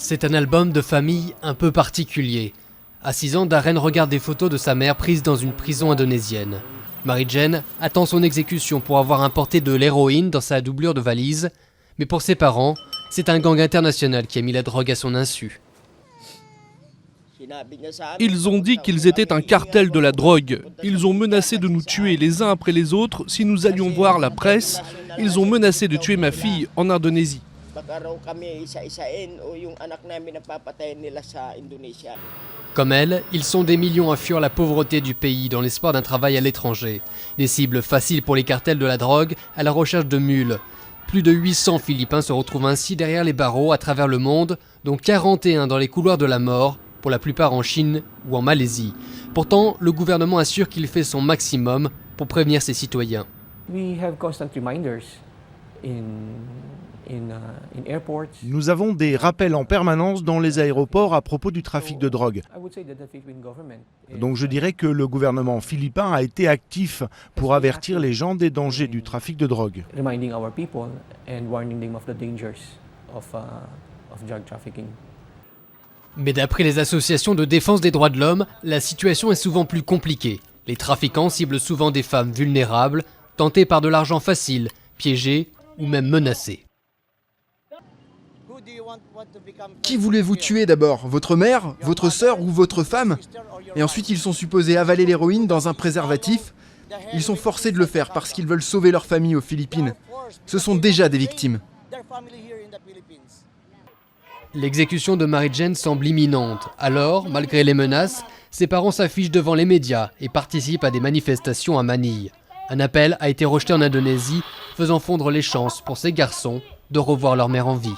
C'est un album de famille un peu particulier. À 6 ans, Darren regarde des photos de sa mère prises dans une prison indonésienne. Mary-Jane attend son exécution pour avoir importé de l'héroïne dans sa doublure de valise. Mais pour ses parents, c'est un gang international qui a mis la drogue à son insu. Ils ont dit qu'ils étaient un cartel de la drogue. Ils ont menacé de nous tuer les uns après les autres si nous allions voir la presse. Ils ont menacé de tuer ma fille en Indonésie. Comme elle, ils sont des millions à fuir la pauvreté du pays dans l'espoir d'un travail à l'étranger. Des cibles faciles pour les cartels de la drogue à la recherche de mules. Plus de 800 Philippins se retrouvent ainsi derrière les barreaux à travers le monde, dont 41 dans les couloirs de la mort, pour la plupart en Chine ou en Malaisie. Pourtant, le gouvernement assure qu'il fait son maximum pour prévenir ses citoyens. Nous avons des rappels en permanence dans les aéroports à propos du trafic de drogue. Donc je dirais que le gouvernement philippin a été actif pour avertir les gens des dangers du trafic de drogue. Mais d'après les associations de défense des droits de l'homme, la situation est souvent plus compliquée. Les trafiquants ciblent souvent des femmes vulnérables, tentées par de l'argent facile, piégées ou même menacées. Qui voulez-vous tuer d'abord? Votre mère, votre sœur ou votre femme? Et ensuite ils sont supposés avaler l'héroïne dans un préservatif. Ils sont forcés de le faire parce qu'ils veulent sauver leur famille aux Philippines. Ce sont déjà des victimes. L'exécution de Mary-Jane semble imminente. Alors, malgré les menaces, ses parents s'affichent devant les médias et participent à des manifestations à Manille. Un appel a été rejeté en Indonésie, faisant fondre les chances pour ces garçons de revoir leur mère en vie.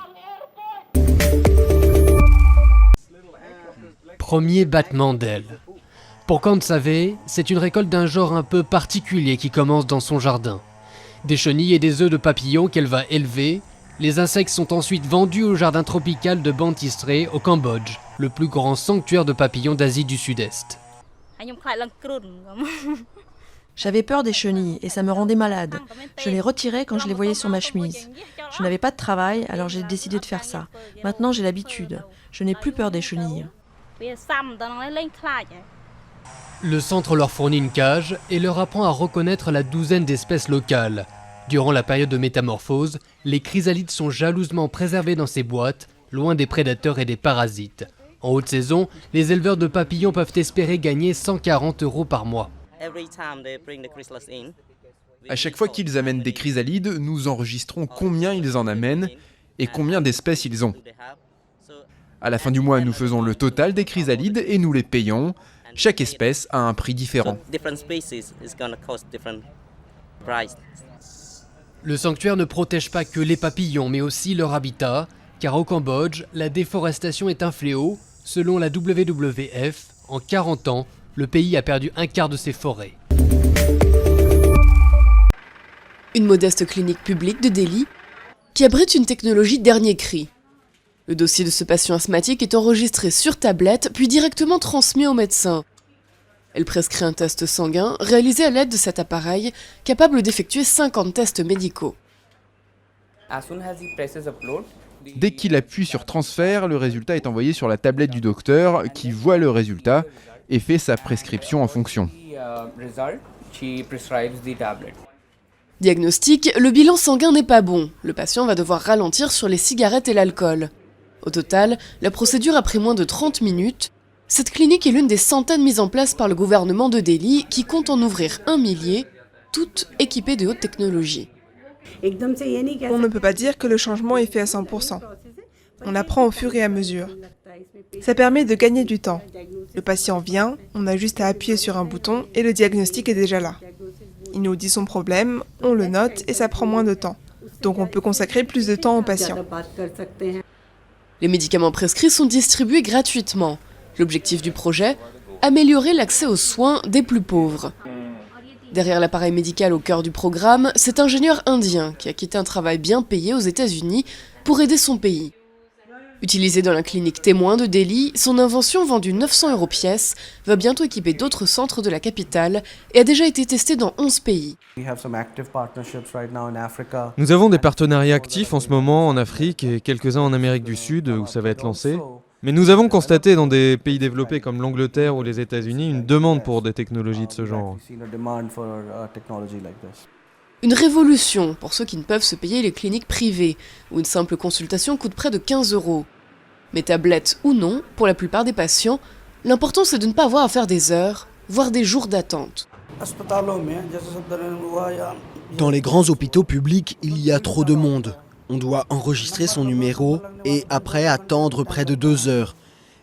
Premier battement d'aile. Pour Kantsavé, c'est une récolte d'un genre un peu particulier qui commence dans son jardin. Des chenilles et des œufs de papillons qu'elle va élever. Les insectes sont ensuite vendus au jardin tropical de Bantisré au Cambodge, le plus grand sanctuaire de papillons d'Asie du Sud-Est. J'avais peur des chenilles et ça me rendait malade. Je les retirais quand je les voyais sur ma chemise. Je n'avais pas de travail, alors j'ai décidé de faire ça. Maintenant j'ai l'habitude. Je n'ai plus peur des chenilles. Le centre leur fournit une cage et leur apprend à reconnaître la douzaine d'espèces locales. Durant la période de métamorphose, les chrysalides sont jalousement préservés dans ces boîtes, loin des prédateurs et des parasites. En haute saison, les éleveurs de papillons peuvent espérer gagner 140 € par mois. À chaque fois qu'ils amènent des chrysalides, nous enregistrons combien ils en amènent et combien d'espèces ils ont. À la fin du mois, nous faisons le total des chrysalides et nous les payons. Chaque espèce a un prix différent. Le sanctuaire ne protège pas que les papillons, mais aussi leur habitat, car au Cambodge, la déforestation est un fléau. Selon la WWF, en 40 ans, le pays a perdu un quart de ses forêts. Une modeste clinique publique de Delhi qui abrite une technologie dernier cri. Le dossier de ce patient asthmatique est enregistré sur tablette, puis directement transmis au médecin. Elle prescrit un test sanguin réalisé à l'aide de cet appareil, capable d'effectuer 50 tests médicaux. Dès qu'il appuie sur transfert, le résultat est envoyé sur la tablette du docteur qui voit le résultat et fait sa prescription en fonction. Diagnostic, le bilan sanguin n'est pas bon. Le patient va devoir ralentir sur les cigarettes et l'alcool. Au total, la procédure a pris moins de 30 minutes. Cette clinique est l'une des centaines mises en place par le gouvernement de Delhi qui compte en ouvrir 1 millier, toutes équipées de haute technologie. On ne peut pas dire que le changement est fait à 100%. On apprend au fur et à mesure. Ça permet de gagner du temps. Le patient vient, on a juste à appuyer sur un bouton et le diagnostic est déjà là. Il nous dit son problème, on le note et ça prend moins de temps. Donc on peut consacrer plus de temps au patient. Les médicaments prescrits sont distribués gratuitement. L'objectif du projet, améliorer l'accès aux soins des plus pauvres. Derrière l'appareil médical au cœur du programme, cet ingénieur indien qui a quitté un travail bien payé aux États-Unis pour aider son pays. Utilisée dans la clinique témoin de Delhi, son invention vendue 900 € pièce va bientôt équiper d'autres centres de la capitale et a déjà été testée dans 11 pays. Nous avons des partenariats actifs en ce moment en Afrique et quelques-uns en Amérique du Sud où ça va être lancé. Mais nous avons constaté dans des pays développés comme l'Angleterre ou les États-Unis une demande pour des technologies de ce genre. Une révolution pour ceux qui ne peuvent se payer les cliniques privées, où une simple consultation coûte près de 15 €. Mais tablette ou non, pour la plupart des patients, l'important c'est de ne pas avoir à faire des heures, voire des jours d'attente. Dans les grands hôpitaux publics, il y a trop de monde. On doit enregistrer son numéro et après attendre près de 2 heures.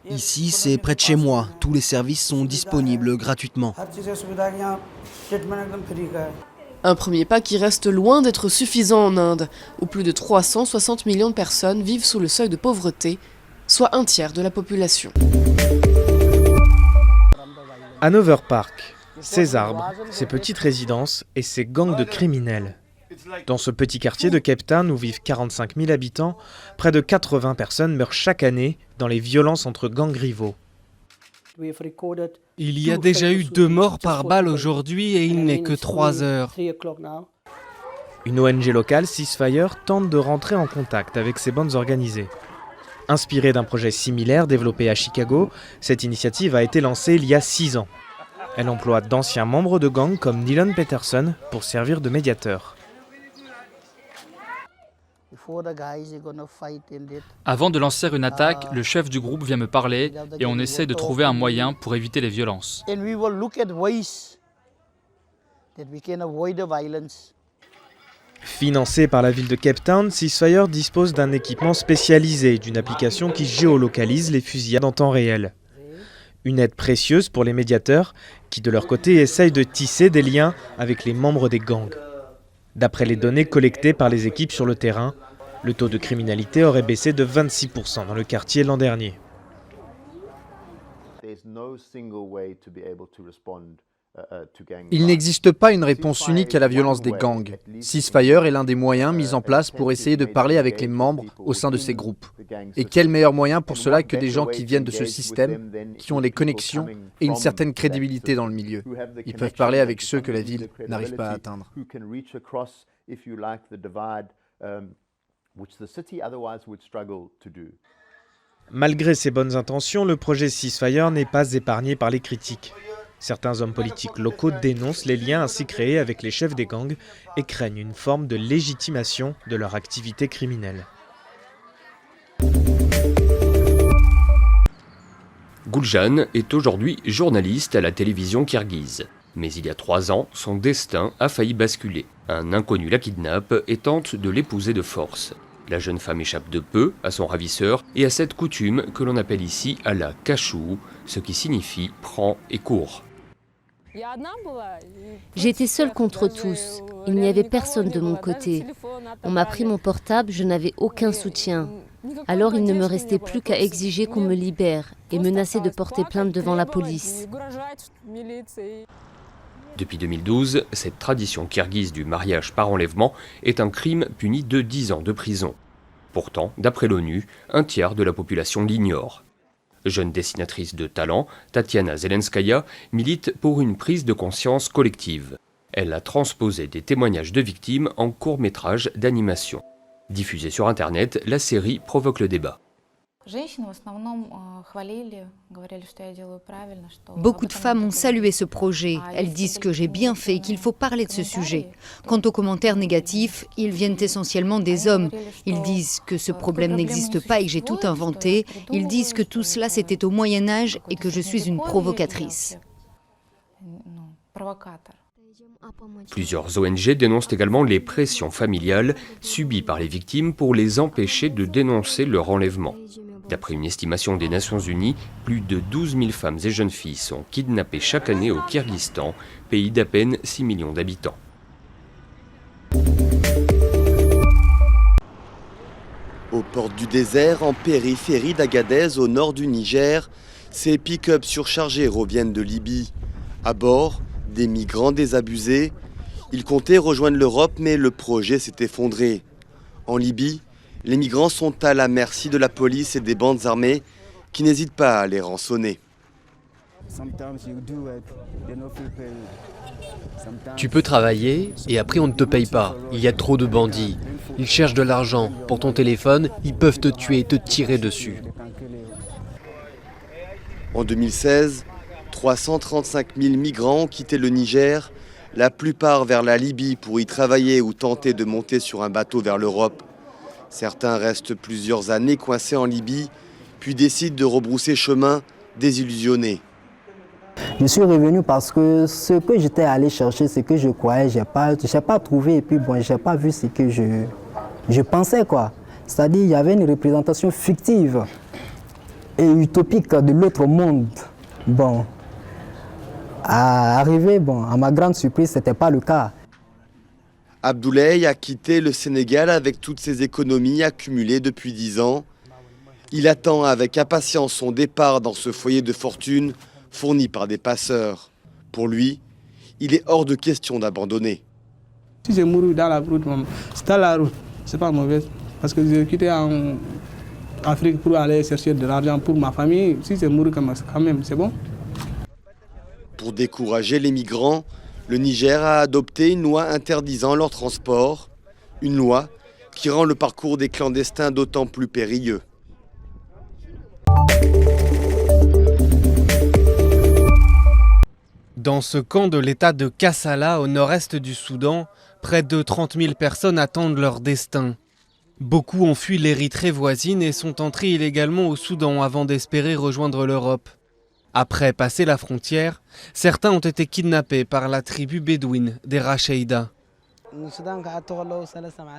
Ici, c'est près de chez moi. Tous les services sont disponibles gratuitement. Un premier pas qui reste loin d'être suffisant en Inde, où plus de 360 millions de personnes vivent sous le seuil de pauvreté, soit un tiers de la population. Hanover Park, ses arbres, ses petites résidences et ses gangs de criminels. Dans ce petit quartier de Cape Town où vivent 45 000 habitants, près de 80 personnes meurent chaque année dans les violences entre gangs rivaux. Il y a déjà eu 2 morts par balle aujourd'hui et il n'est que 3 heures. Une ONG locale, Ceasefire, tente de rentrer en contact avec ces bandes organisées. Inspirée d'un projet similaire développé à Chicago, cette initiative a été lancée il y a 6 ans. Elle emploie d'anciens membres de gangs comme Nilon Peterson pour servir de médiateur. Avant de lancer une attaque, le chef du groupe vient me parler et on essaie de trouver un moyen pour éviter les violences. Financé par la ville de Cape Town, Ceasefire dispose d'un équipement spécialisé, d'une application qui géolocalise les fusillades en temps réel. Une aide précieuse pour les médiateurs qui, de leur côté, essayent de tisser des liens avec les membres des gangs. D'après les données collectées par les équipes sur le terrain, le taux de criminalité aurait baissé de 26% dans le quartier l'an dernier. Il n'existe pas une réponse unique à la violence des gangs. Ceasefire est l'un des moyens mis en place pour essayer de parler avec les membres au sein de ces groupes. Et quel meilleur moyen pour cela que des gens qui viennent de ce système, qui ont les connexions et une certaine crédibilité dans le milieu. Ils peuvent parler avec ceux que la ville n'arrive pas à atteindre. Malgré ses bonnes intentions, le projet Ceasefire n'est pas épargné par les critiques. Certains hommes politiques locaux dénoncent les liens ainsi créés avec les chefs des gangs et craignent une forme de légitimation de leur activité criminelle. Guljan est aujourd'hui journaliste à la télévision kirghize. Mais il y a 3 ans, son destin a failli basculer. Un inconnu la kidnappe et tente de l'épouser de force. La jeune femme échappe de peu à son ravisseur et à cette coutume que l'on appelle ici ala kachou, ce qui signifie prends et cours. J'étais seule contre tous. Il n'y avait personne de mon côté. On m'a pris mon portable, je n'avais aucun soutien. Alors il ne me restait plus qu'à exiger qu'on me libère et menacer de porter plainte devant la police. Depuis 2012, cette tradition kirghize du mariage par enlèvement est un crime puni de 10 ans de prison. Pourtant, d'après l'ONU, un tiers de la population l'ignore. Jeune dessinatrice de talent, Tatiana Zelenskaya milite pour une prise de conscience collective. Elle a transposé des témoignages de victimes en court-métrage d'animation. Diffusée sur Internet, la série provoque le débat. Beaucoup de femmes ont salué ce projet. Elles disent que j'ai bien fait et qu'il faut parler de ce sujet. Quant aux commentaires négatifs, ils viennent essentiellement des hommes. Ils disent que ce problème n'existe pas et que j'ai tout inventé. Ils disent que tout cela c'était au Moyen-Âge et que je suis une provocatrice. Plusieurs ONG dénoncent également les pressions familiales subies par les victimes pour les empêcher de dénoncer leur enlèvement. D'après une estimation des Nations Unies, plus de 12 000 femmes et jeunes filles sont kidnappées chaque année au Kirghizstan, pays d'à peine 6 millions d'habitants. Aux portes du désert, en périphérie d'Agadez, au nord du Niger, ces pick-up surchargés reviennent de Libye. À bord, des migrants désabusés. Ils comptaient rejoindre l'Europe, mais le projet s'est effondré. En Libye, Les migrants sont à la merci de la police et des bandes armées qui n'hésitent pas à les rançonner. Tu peux travailler et après on ne te paye pas. Il y a trop de bandits. Ils cherchent de l'argent. Pour ton téléphone, ils peuvent te tuer et te tirer dessus. En 2016, 335 000 migrants ont quitté le Niger, la plupart vers la Libye pour y travailler ou tenter de monter sur un bateau vers l'Europe. Certains restent plusieurs années coincés en Libye, puis décident de rebrousser chemin, désillusionnés. Je suis revenu parce que ce que j'étais allé chercher, ce que je croyais, je n'ai pas trouvé et puis bon, je n'ai pas vu ce que je pensais, quoi. C'est-à-dire qu'il y avait une représentation fictive et utopique de l'autre monde. Bon, à ma grande surprise, ce n'était pas le cas. Abdoulaye a quitté le Sénégal avec toutes ses économies accumulées depuis 10 ans. Il attend avec impatience son départ dans ce foyer de fortune fourni par des passeurs. Pour lui, il est hors de question d'abandonner. Si j'ai mouru dans la route, c'est dans la route, c'est pas mauvais. Parce que j'ai quitté en Afrique pour aller chercher de l'argent pour ma famille. Si j'ai mouru quand même, c'est bon. Pour décourager les migrants, le Niger a adopté une loi interdisant leur transport. Une loi qui rend le parcours des clandestins d'autant plus périlleux. Dans ce camp de l'état de Kassala, au nord-est du Soudan, près de 30 000 personnes attendent leur destin. Beaucoup ont fui l'Érythrée voisine et sont entrés illégalement au Soudan avant d'espérer rejoindre l'Europe. Après passer la frontière, certains ont été kidnappés par la tribu bédouine des Rachaïda.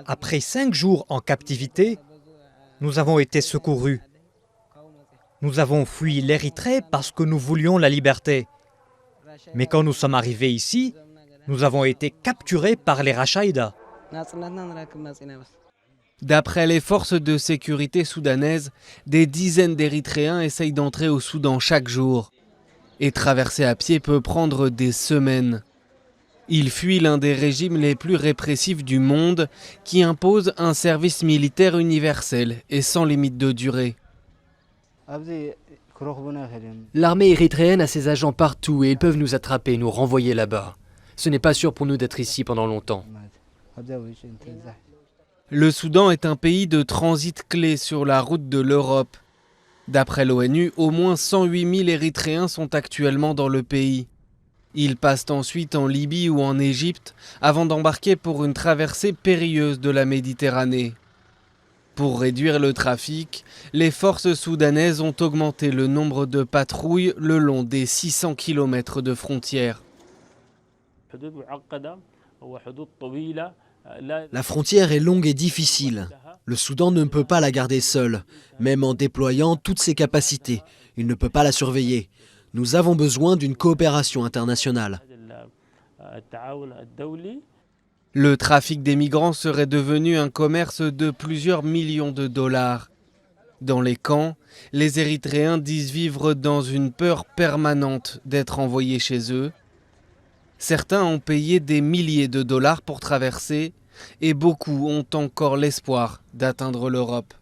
Après 5 jours en captivité, nous avons été secourus. Nous avons fui l'Érythrée parce que nous voulions la liberté. Mais quand nous sommes arrivés ici, nous avons été capturés par les Rachaïda. D'après les forces de sécurité soudanaises, des dizaines d'Érythréens essayent d'entrer au Soudan chaque jour. Et traverser à pied peut prendre des semaines. Ils fuient l'un des régimes les plus répressifs du monde qui impose un service militaire universel et sans limite de durée. L'armée érythréenne a ses agents partout et ils peuvent nous attraper, nous renvoyer là-bas. Ce n'est pas sûr pour nous d'être ici pendant longtemps. Le Soudan est un pays de transit clé sur la route de l'Europe. D'après l'ONU, au moins 108 000 Érythréens sont actuellement dans le pays. Ils passent ensuite en Libye ou en Égypte avant d'embarquer pour une traversée périlleuse de la Méditerranée. Pour réduire le trafic, les forces soudanaises ont augmenté le nombre de patrouilles le long des 600 km de frontières. La frontière est longue et difficile. Le Soudan ne peut pas la garder seul, même en déployant toutes ses capacités. Il ne peut pas la surveiller. Nous avons besoin d'une coopération internationale. Le trafic des migrants serait devenu un commerce de plusieurs millions de dollars. Dans les camps, les Érythréens disent vivre dans une peur permanente d'être envoyés chez eux. Certains ont payé des milliers de dollars pour traverser et beaucoup ont encore l'espoir d'atteindre l'Europe.